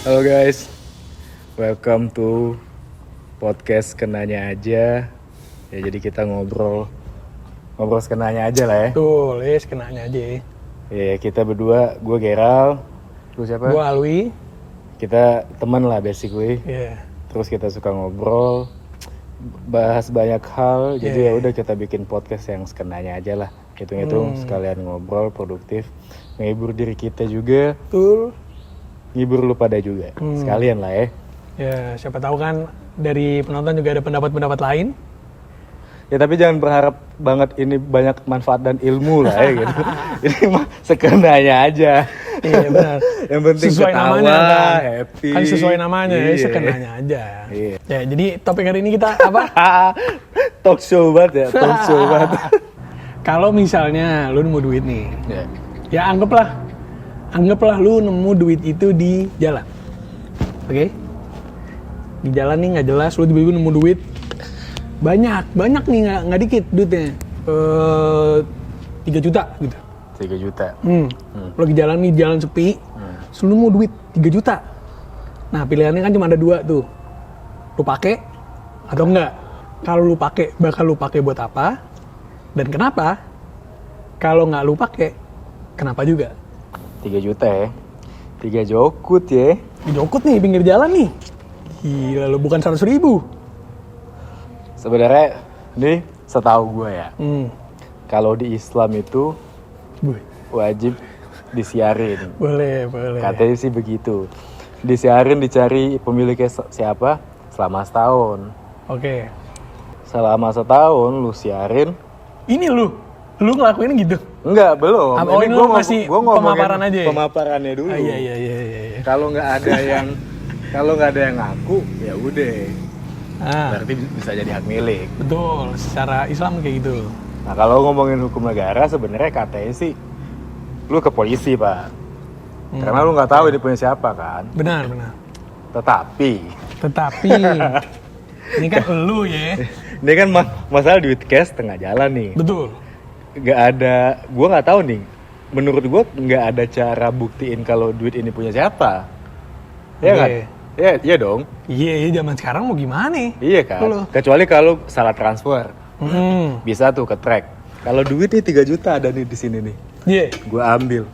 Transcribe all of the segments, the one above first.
Halo guys, welcome to podcast Kenanya Aja. Ya jadi kita ngobrol sekenanya aja lah ya. Tuh, sekenanya aja. Ya kita berdua, gue Geral, lu siapa? Gue Alwi. Kita teman lah basically. Iya. Terus kita suka ngobrol, bahas banyak hal. Jadi ya udah kita bikin podcast yang sekenanya aja lah. Hitung-hitung sekalian ngobrol produktif, menghibur diri kita juga. Betul. Ngibur lu pada juga, sekalian lah ya. Ya, siapa tahu kan dari penonton juga ada pendapat-pendapat lain. Ya tapi jangan berharap banget ini banyak manfaat dan ilmu lah ya gitu. Ini mah sekenanya aja. Iya benar. Yang penting sesuai ketawa, namanya kan. happy. Kan sesuai namanya ya, Iya. sekenanya aja. Iya. Ya, jadi topik hari ini kita apa? Talk show banget ya, talk show banget. Kalau misalnya lu nemu duit nih, Ya. ya anggaplah lu nemu duit itu di jalan. Oke? Di jalan nih nggak jelas, lu tiba-tiba nemu duit banyak nih, nggak dikit duitnya. 3 juta gitu. 3 juta. Lu lagi jalan nih, jalan sepi, terus lu nemu duit 3 juta. Nah, pilihannya kan cuma ada 2 tuh. Lu pakai atau enggak? Kalau lu pakai, bakal lu pakai buat apa? Dan kenapa? Kalau nggak lu pakai, kenapa juga? 3 juta ya. 3 jokut ya. Dijokut nih pinggir jalan nih. Gila lu, bukan 100.000. Sebenarnya nih setahu gue ya. Kalau di Islam itu Buh, wajib disiarin. boleh. Katanya sih begitu. Disiarin, dicari pemiliknya siapa selama setahun. Oke. Selama setahun lu siarin. Ini lu ngelakuin gitu? Enggak, belum. Oh, ini lu masih gua ngomongin pemaparan aja ya? Pemaparannya dulu. Iya. Kalau nggak ada yang ngaku, ya udah. Berarti bisa jadi hak milik. Betul. Secara Islam kayak gitu. Nah, kalau ngomongin hukum negara sebenarnya katanya sih lu ke polisi, Pak. Karena lu nggak tahu ini punya siapa kan. Benar. Tetapi Ini kan lu ya. ini kan masalah duit cash tengah jalan nih. Betul. Nggak ada, gua nggak tahu nih. Menurut gua nggak ada cara buktiin kalau duit ini punya siapa. Iya kan? Iya dong. Iya, zaman sekarang mau gimana? Iya kan? Lu. Kecuali kalau salah transfer. Hmm. Bisa tuh ke track. Kalau duit nih 3 juta ada nih di sini nih. Iya. Gua ambil.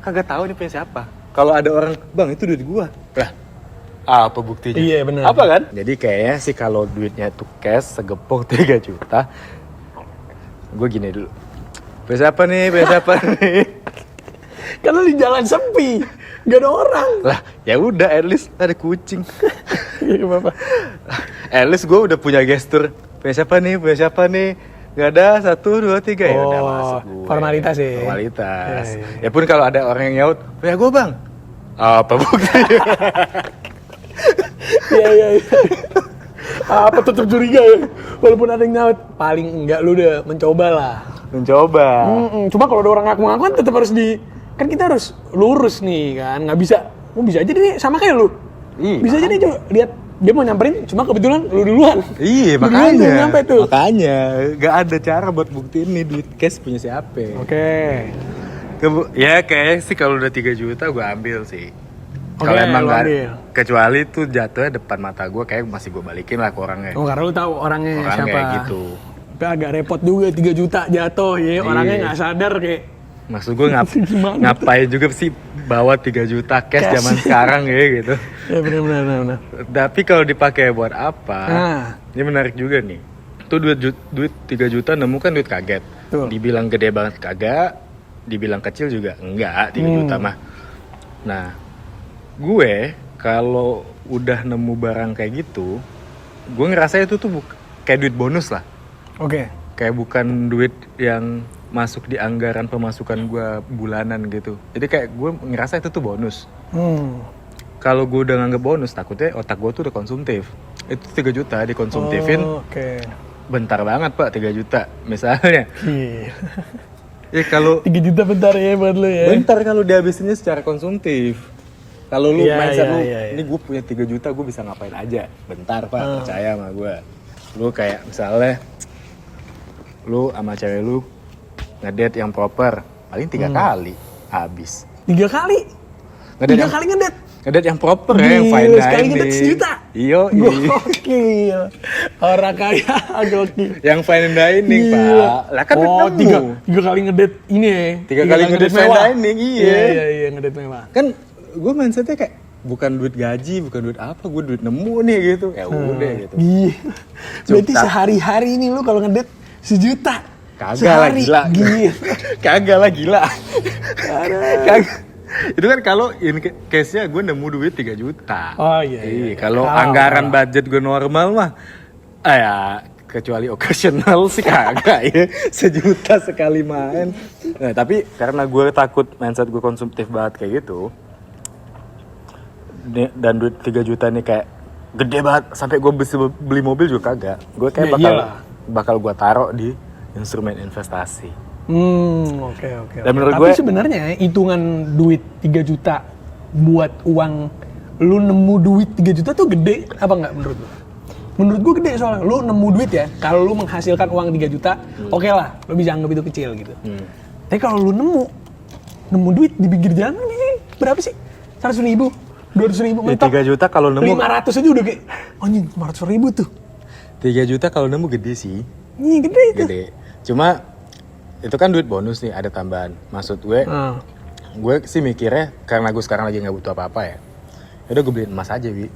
Kagak tahu ini punya siapa. Kalau ada orang, "Bang, itu duit gua." Lah, apa buktinya? Iya, benar. Apa kan? Jadi kayaknya sih kalau duitnya tuh cash segepok 3 juta. Gue gini dulu. Punya siapa nih? Karena di jalan sepi, nggak ada orang. Lah, ya udah, at least ada kucing. Iya, apa? At least gue udah punya gestur. Punya siapa nih? Gak ada, 1, 2, 3 ya udah masuk gue. Formalitas ya. Formalitas. Iya. Ya pun kalau ada orang yang nyaut, punya gue bang. Apa buktinya? Iya. Apa tetap curiga ya? Walaupun ada yang nyaut, paling enggak lu udah mencoba lah. Mencoba. Cuma kalau ada orang ngaku-ngaku kan tetap harus kan kita harus lurus nih kan, nggak bisa. Bisa aja nih sama kayak lu. Iya. Bisa aja nih coba lihat dia mau nyamperin, cuma kebetulan lu duluan. Iya, Lu duluan tuh nyampe tuh. Makanya gak ada cara buat buktiin nih duit cash punya siapa. Oke. Ya kayaknya sih kalau udah 3 juta gue ambil sih. Oke, Kalau emang lu nggak, ambil. kecuali tuh jatuhnya depan mata gue, kayak masih gue balikin lah ke orangnya. Oh, karena lu tahu orangnya siapa. Gitu. Tapi agak repot juga 3 juta jatuh ya, orangnya nggak sadar kayak. Maksud gue Gimana ngapain juga sih bawa 3 juta cash zaman sekarang ya gitu. Ya benar. Tapi kalau dipakai buat apa? Nah. Ini menarik juga nih. Tuh duit 3 juta nemu kan duit kaget. Betul. Dibilang gede banget kagak, dibilang kecil juga enggak, 3 juta mah. Nah, gue kalau udah nemu barang kayak gitu, gue ngerasa itu tuh kayak duit bonus lah. Oke. Kayak bukan duit yang masuk di anggaran pemasukan gue bulanan gitu. Jadi kayak gue ngerasa itu tuh bonus. Kalau gue udah nganggep bonus, takutnya otak gue tuh udah konsumtif. Itu 3 juta dikonsumtifin. Oke. Bentar banget pak 3 juta misalnya. Iya. Ya kalau 3 juta bentar ya buat lu ya. bentar kalau dihabisinnya secara konsumtif. Kalau lu Iya, mindset lu, iya. ini gue punya 3 juta gue bisa ngapain aja. Bentar pak, percaya sama gue. Lu kayak misalnya, lu sama cewek lu ngedate yang proper, paling 3 kali habis. 3 kali? Ngedate 3 yang- kali ngedate? Ngedate yang proper ya, yang fine Gila, sekali dining. ngedate 1 juta? Iya. Gokil. Orang kaya, gokil. Yang fine dining, Gila. Pak. Lah kan oh, udah nemu. tiga kali ngedate ini ya. 3 kali ngedate fine mewah. dining, iya. Iya, ngedate mewah. Kan gue mindsetnya kayak bukan duit gaji, bukan duit apa, gue duit nemu nih gitu. Ya udah gitu. Iya. Berarti Cukup. sehari-hari ini lu kalau ngedate 1 juta. Kagak lah, Sehari. gila. Gila. Kagak lah, gila. Kagak. Itu kan kalau in case-nya gue nemu duit 3 juta. Oh iya. Kalau anggaran budget gue normal mah, ya kecuali occasional sih kagak ya. 1 juta sekali main. Nah, tapi karena gue takut mindset gue konsumtif banget kayak gitu, dan duit 3 juta nih kayak gede banget sampai gue bisa beli mobil juga kagak. Gue kayak Ya, bakal gue taruh di instrumen investasi. Oke. Dan menurut Tapi gue sebenarnya hitungan duit 3 juta buat uang lu nemu duit 3 juta tuh gede apa enggak menurut lu? Menurut gue gede soalnya lu nemu duit ya, kalau lu menghasilkan uang 3 juta, oke lah, lu bisa anggap itu kecil gitu. Tapi kalau lu nemu duit di pinggir jalan ini berapa sih? 100 ribu, 200 ribu, Ya, 3 juta kalau nemu 500 aja udah kayak, anjing 500 ribu tuh. 3 juta kalau nemu gede sih. Ini gede itu. Gede. Cuma itu kan duit bonus nih, ada tambahan. Maksud gue, gue sih mikirnya karena gue sekarang lagi nggak butuh apa-apa ya. Udah gue beliin emas aja, Wi.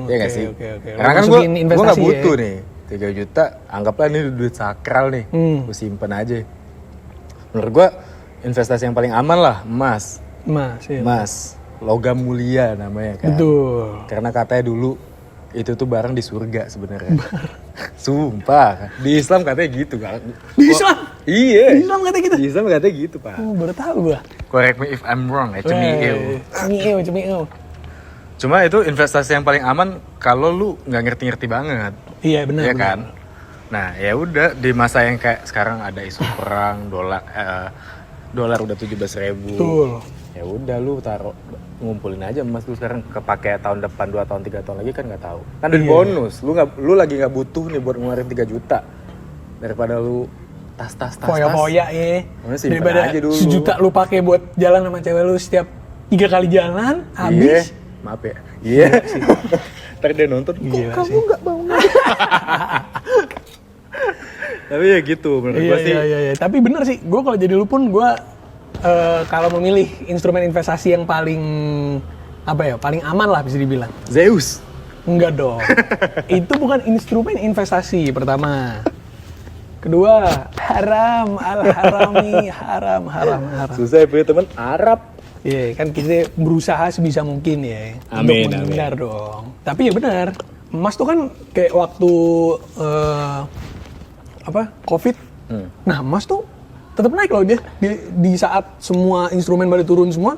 Iya nggak sih? Oke. Karena kan gue nggak butuh nih 3 juta. Anggaplah ini duit sakral nih, gue simpen aja. Menurut gue investasi yang paling aman lah emas. Iya. Emas, logam mulia namanya kan. Betul. Karena katanya dulu itu tuh barang di surga sebenarnya. Sumpah, di Islam katanya gitu kan. Di Islam? Iya. Di Islam katanya gitu? Di Islam katanya gitu, Pak. Oh, baru tahu gua. Correct me if I'm wrong, ya cemiil. Cemiil. Cuma itu investasi yang paling aman kalau lu nggak ngerti-ngerti banget. Iya benar. Iya kan? Nah, ya udah di masa yang kayak sekarang ada isu perang, dolar udah 17.000. Betul. Ya udah lu taruh, ngumpulin aja emas lu sekarang, kepake tahun depan, 2 tahun 3 tahun lagi kan nggak tahu. Kan duit bonus, lu lagi nggak butuh nih buat ngeluarin 3 juta. Daripada lu tas. Foya-foya ya. Simpen Daripada aja dulu. 1 juta lu pakai buat jalan sama cewek lu setiap 3 kali jalan habis. Maaf ya. Iya. Ntar dia nonton, kok Gila kamu sih. nggak bangun? Tapi ya gitu menurut gue sih. Iya. Tapi bener sih, gue kalau jadi lu pun gue kalau memilih instrumen investasi yang paling paling aman lah bisa dibilang. Zeus. Enggak dong. Itu bukan instrumen investasi pertama. Kedua, haram, al-harami, haram. Susah ya punya teman Arab. Iya, kan kita berusaha sebisa mungkin ya. Amin, untuk menghindar dong. Tapi ya benar, emas tuh kan kayak waktu COVID. Nah, emas tuh tetap naik loh dia di saat semua instrumen pada turun semua.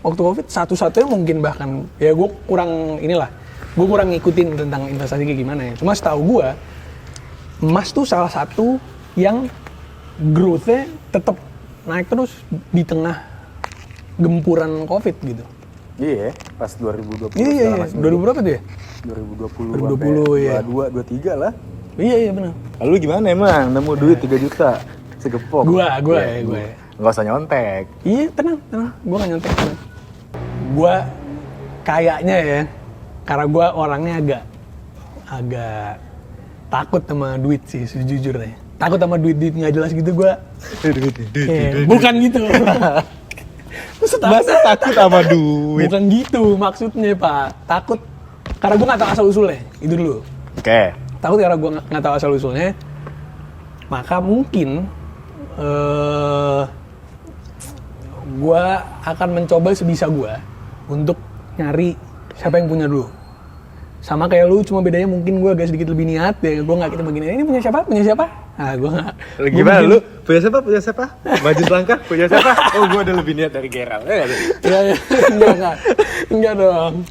Waktu COVID satu-satunya mungkin bahkan ya gue kurang ngikutin tentang investasi kayak gimana ya. Cuma setahu gue emas tuh salah satu yang growth-nya tetap naik terus di tengah gempuran COVID gitu. Iya, pas 2020. Iya. 2000 berapa tuh ya? 2020 ya. 22, 23 lah. Iya benar. Lalu gimana emang nemu duit 3 juta? Segepok. Gue. Nggak usah nyontek. Iya, tenang. Gue gak nyontek. Gue kayaknya ya, karena gue orangnya agak takut sama duit sih sejujurnya. Takut sama duit nggak jelas gitu gue. Bukan gitu. Masa takut sama duit? Bukan gitu maksudnya Pak. Takut karena gue nggak tahu asal usulnya. Itu dulu. Oke. Takut karena gue nggak tahu asal usulnya. Maka mungkin gue akan mencoba sebisa gue untuk nyari siapa yang punya dulu. Sama kayak lu, cuma bedanya mungkin gue agak sedikit lebih niat ya. Gue nggak kita begini, ini punya siapa? Nah, gue nggak. Gimana lu? Punya siapa? Maju selangkah? Punya siapa? Oh, gue ada lebih niat dari Gerald. Iya, enggak dong.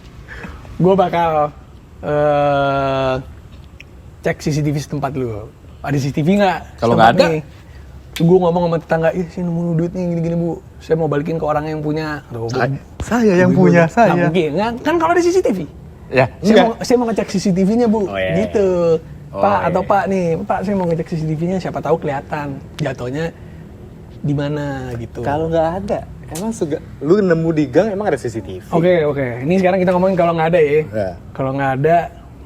Gue bakal cek CCTV setempat lu. Ada CCTV nggak? Kalau nggak ada, gue ngomong sama tetangga, saya nemu duit nih gini-gini bu, saya mau balikin ke orang yang punya. Saya yang punya, saya. Nggak mungkin, kan kalau ada CCTV. Ya, Saya mau ngecek CCTV-nya bu, gitu. Pak atau Pak nih, Pak saya mau ngecek CCTV-nya, siapa tahu kelihatan jatuhnya di mana gitu. Kalau nggak ada, Emang lu nemu di gang emang ada CCTV? Oke. Ini sekarang kita ngomongin kalau nggak ada ya. Ya. Kalau nggak ada,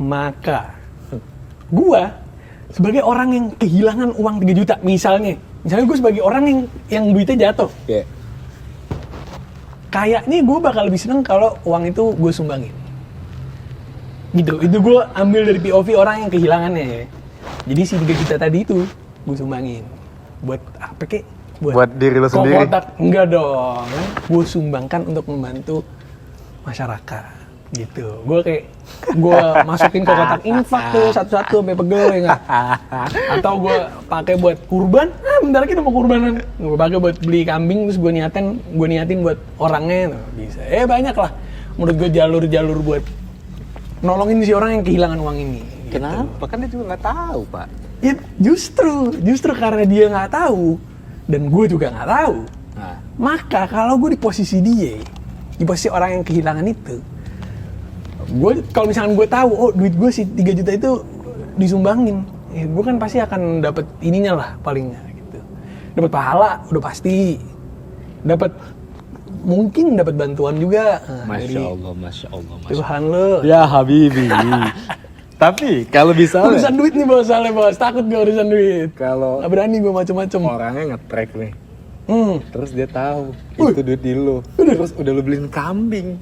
maka gua sebagai orang yang kehilangan uang 3 juta, misalnya gue sebagai orang yang duitnya jatuh. Oke. Kayaknya gue bakal lebih seneng kalau uang itu gue sumbangin. Gitu, itu gue ambil dari POV orang yang kehilangannya ya. Jadi si 3 juta tadi itu gue sumbangin. Buat apa kek? Buat diri lo sendiri? Kotak. Enggak dong, gue sumbangkan untuk membantu masyarakat gitu. Gue masukin ke kotak infak tuh satu-satu sampai pegel ya nggak? Atau gue pakai buat kurban, bentar lagi udah mau kurbanan. Gue pakai buat beli kambing terus gue niatin buat orangnya, bisa. Banyak lah. Menurut gue jalur-jalur buat nolongin si orang yang kehilangan uang ini. Gitu. Kenapa? Kan dia juga nggak tahu, Pak. Ya justru karena dia nggak tahu dan gue juga nggak tahu. Nah. Maka kalau gue di posisi dia, di posisi orang yang kehilangan itu, kalau misalkan gue tahu, duit gue si 3 juta itu disumbangin, gue kan pasti akan dapat ininya lah palingnya gitu. Dapat pahala, udah pasti. Mungkin dapat bantuan juga. Masya Allah. Tuhan lo. Ya Habibi. Tapi kalau bisa Urusan duit nih bos, soalnya bos. Takut gue urusan duit. Kalau nggak berani gue macem-macem. orangnya nge-track nih. Terus dia tahu itu duit di lo. Terus udah lo beliin kambing.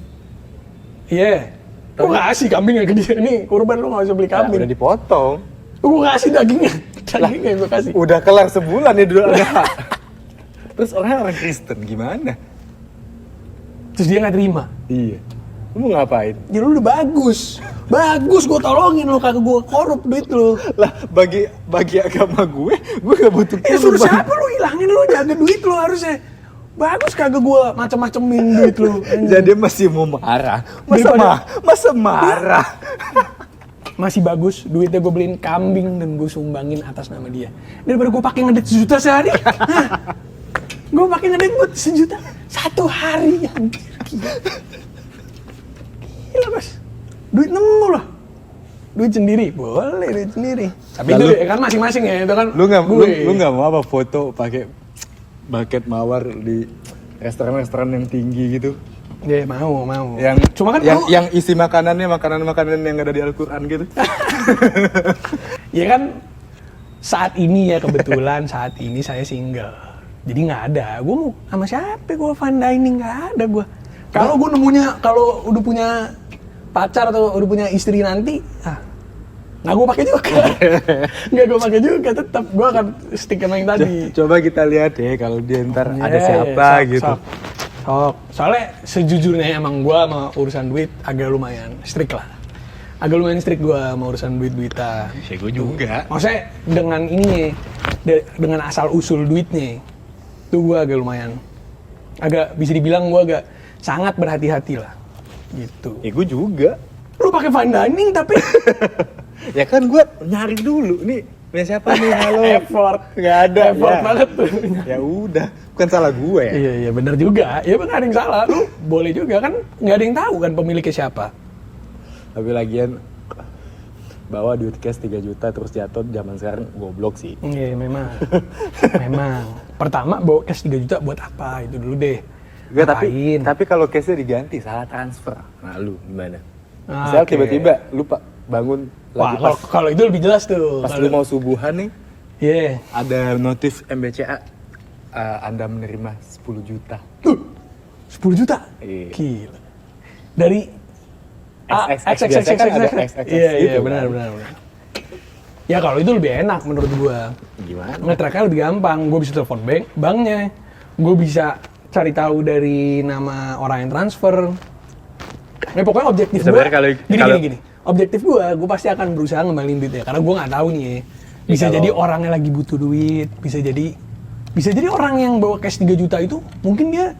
Iya. Gue ngasih kambingnya ke dia nih. Kurban lo nggak usah beli kambing. Udah dipotong. Gue kasih dagingnya. Dagingnya gue kasih. Udah kelar sebulan nih dulu. Terus orangnya orang Kristen gimana? Terus dia nggak terima. Iya. Lu mau ngapain? Ya lu udah bagus gue tolongin lu, kagak gue korup duit lu. Lah bagi agama gue gak butuh Suruh siapa lu hilangin, lu jaga duit lu harusnya. Bagus kagak gue macem-macemin duit lu. Jadi masih mau marah. Masa marah? Masih bagus duitnya gue beliin kambing dan gue sumbangin atas nama dia. Daripada gue pakai ngedit 1 juta sehari. Gue pakai ngedit buat 1 juta 1 hari, anjir. Gila bos, duit nemu lah. Duit sendiri, boleh duit sendiri. Tapi lalu, itu ya kan masing-masing ya, itu kan lu nggak mau apa foto pakai bucket mawar di restoran yang tinggi gitu? Ya mau. Cuma kan yang isi makanan yang ada di Al-Quran gitu. Ya kan saat ini ya kebetulan saat ini saya single. Jadi nggak ada. Gue mau sama siapa? Gue fine dining nggak ada gue. Kalau gue kalau udah punya pacar atau udah punya istri nanti, nggak gue pakai juga. Nggak gue pakai juga, tetap gue akan stick sama yang tadi. Coba kita lihat deh kalau dia ntar ada siapa gitu. Soalnya sejujurnya emang gue sama urusan duit agak lumayan strict lah. Agak lumayan strict gue sama urusan duit-duitan. Ya gue juga. Maksudnya dengan ini, dengan asal usul duitnya, itu gue agak lumayan. Agak bisa dibilang gue agak sangat berhati-hati lah. Gitu. Ya gue juga. Lu pakai fine dining tapi ya kan gue nyari dulu nih siapa nih, halo. effort nggak ada effort ya. banget tuh. Ya udah, bukan salah gue ya. Iya benar juga. Ya nggak ada yang salah. Lu boleh juga kan, nggak ada yang tahu kan pemiliknya siapa. Tapi lagian bawa duit cash 3 juta terus jatuh zaman sekarang goblok sih. Iya memang. Pertama bawa cash 3 juta buat apa, itu dulu deh. Enggak, tapi kalau cashnya diganti salah transfer. Nah lu gimana? Misalnya Okay. tiba-tiba lu bangun lagi pas kalau itu lebih jelas tuh. Pas lu mau subuhan nih, Iya. ada notif MBCA, Anda menerima 10 juta. 10 juta? Iya. Gila. Dari biasanya kan ada XXX Iya, gitu benar. kan. Ya kalau itu lebih enak menurut gua. Gimana? Nge-tracknya lebih gampang. Gua bisa telepon banknya. Gua bisa cari tahu dari nama orang yang transfer. Nah, pokoknya objektif gua. Gini. Objektif gua pasti akan berusaha ngembalin duitnya karena gua nggak tahu nih. Bisa jadi orangnya lagi butuh duit, bisa jadi orang yang bawa cash 3 juta itu mungkin dia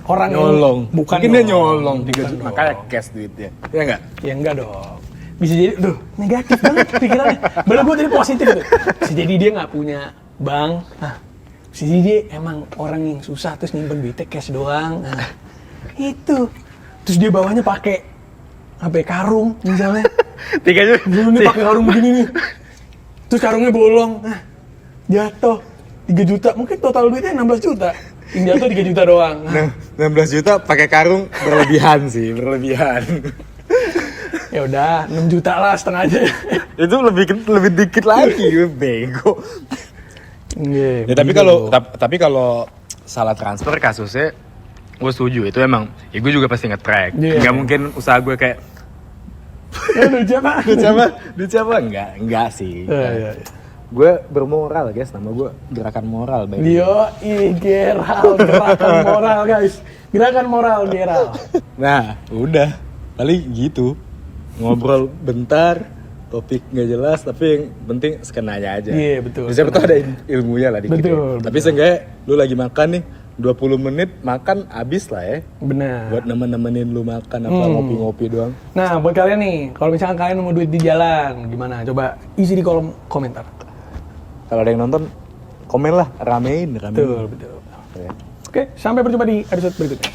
orang nyolong. Bukan mungkin dia nyolong 3 juta, dong. makanya cash duitnya. Ya enggak? Ya enggak dong. Bisa jadi, negatif banget pikirannya. Padahal gue tadi positif tuh. Bisa jadi dia nggak punya bank. Nah, bisa jadi dia emang orang yang susah terus nyimpen duitnya cash doang. Nah, itu. Terus dia bawahnya pakai karung misalnya. 3 juta. Dia pakai karung begini nih. Terus karungnya bolong. Nah, jatuh 3 juta. Mungkin total duitnya 16 juta. Yang jatuh 3 juta doang. Nah, 16 juta pakai karung berlebihan sih, berlebihan. Ya udah, 6 juta lah setengah aja. Itu lebih dikit lagi, bego. Iya, Ya, tapi kalau salah transfer kasusnya gue setuju, itu emang ya gue juga pasti nge-track. Iya. Nggak mungkin usaha gue kayak Aduh, siapa? duit siapa? Enggak sih. Iya. Gue bermoral guys, nama gue gerakan moral baby. Geral, gerakan moral guys. Gerakan moral, Geral. Nah udah, paling gitu, ngobrol bentar, topik nggak jelas tapi yang penting skenanya aja. Iya, betul. Siapa tuh ada ilmunya lah dikit. Betul, Tapi seenggaknya lu lagi makan nih 20 menit makan abis lah ya. Benar. Buat nemenin lu makan apa ngopi-ngopi doang. Nah, buat kalian nih, kalau misalkan kalian mau duit di jalan, gimana? Coba isi di kolom komentar. Kalau ada yang nonton, komen lah, ramein. Betul. Ya. Oke, sampai berjumpa di episode berikutnya.